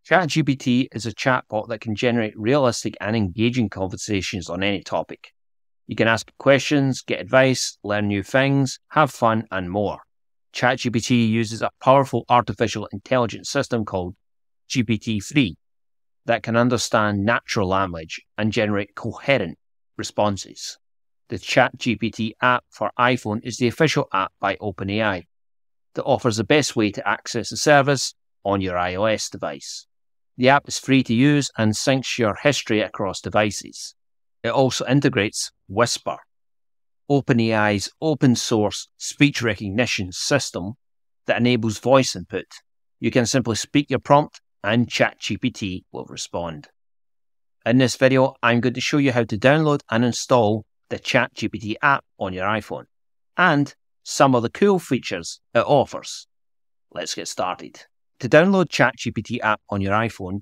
ChatGPT is a chatbot that can generate realistic and engaging conversations on any topic. You can ask questions, get advice, learn new things, have fun, and more. ChatGPT uses a powerful artificial intelligence system called GPT-3 that can understand natural language and generate coherent responses. The ChatGPT app for iPhone is the official app by OpenAI that offers the best way to access the service on your iOS device. The app is free to use and syncs your history across devices. It also integrates Whisper, OpenAI's open-source speech recognition system that enables voice input. You can simply speak your prompt and ChatGPT will respond. In this video, I'm going to show you how to download and install the ChatGPT app on your iPhone and some of the cool features it offers. Let's get started. To download ChatGPT app on your iPhone,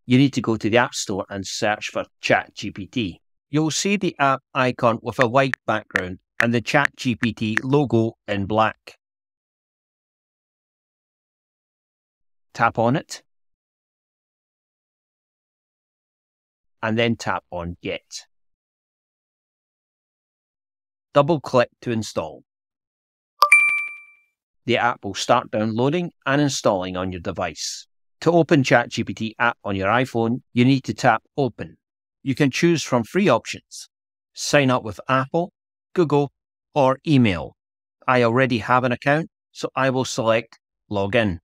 you need to go to the App Store and search for ChatGPT. You'll see the app icon with a white background and the ChatGPT logo in black. Tap on it and then tap on Get. Double-click to install. The app will start downloading and installing on your device. To open ChatGPT app on your iPhone, you need to tap Open. You can choose from 3 options: sign up with Apple, Google, or email. I already have an account, so I will select Login.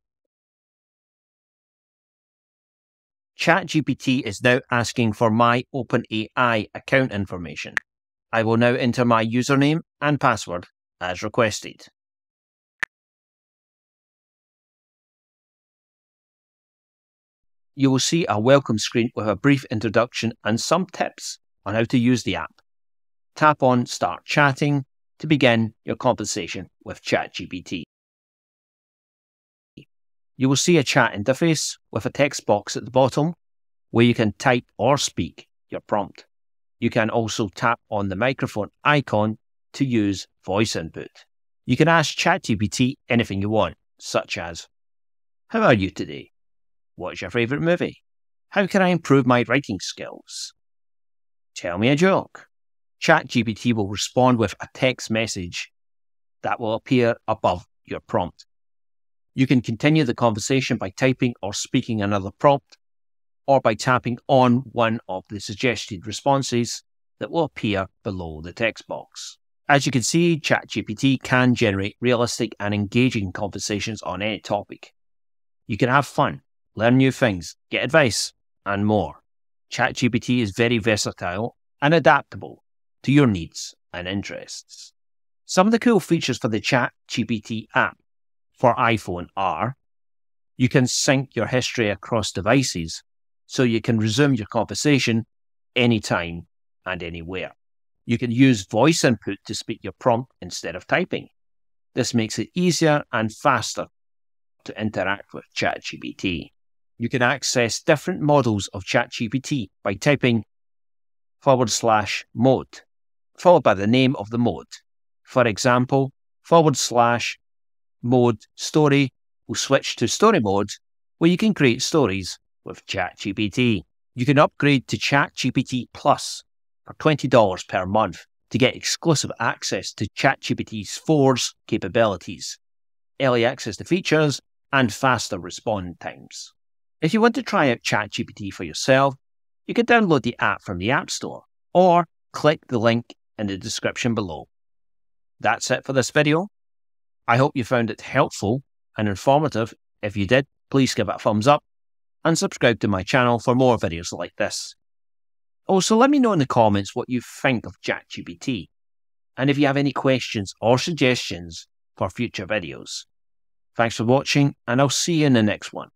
ChatGPT is now asking for my OpenAI account information. I will now enter my username and password as requested. You will see a welcome screen with a brief introduction and some tips on how to use the app. Tap on Start Chatting to begin your conversation with ChatGPT. You will see a chat interface with a text box at the bottom where you can type or speak your prompt. You can also tap on the microphone icon to use voice input. You can ask ChatGPT anything you want, such as, "How are you today? What's your favourite movie? How can I improve my writing skills? Tell me a joke." ChatGPT will respond with a text message that will appear above your prompt. You can continue the conversation by typing or speaking another prompt, or by tapping on one of the suggested responses that will appear below the text box. As you can see, ChatGPT can generate realistic and engaging conversations on any topic. You can have fun, learn new things, get advice, and more. ChatGPT is very versatile and adaptable to your needs and interests. Some of the cool features for the ChatGPT app for iPhone are: you can sync your history across devices so you can resume your conversation anytime and anywhere. You can use voice input to speak your prompt instead of typing. This makes it easier and faster to interact with ChatGPT. You can access different models of ChatGPT by typing /mode, followed by the name of the mode. For example, /mode story will switch to story mode, where you can create stories with ChatGPT. You can upgrade to ChatGPT Plus for $20 per month to get exclusive access to ChatGPT 4's capabilities, early access to features, and faster response times. If you want to try out ChatGPT for yourself, you can download the app from the App Store or click the link in the description below. That's it for this video. I hope you found it helpful and informative. If you did, please give it a thumbs up and subscribe to my channel for more videos like this. Also, let me know in the comments what you think of ChatGPT and if you have any questions or suggestions for future videos. Thanks for watching, and I'll see you in the next one.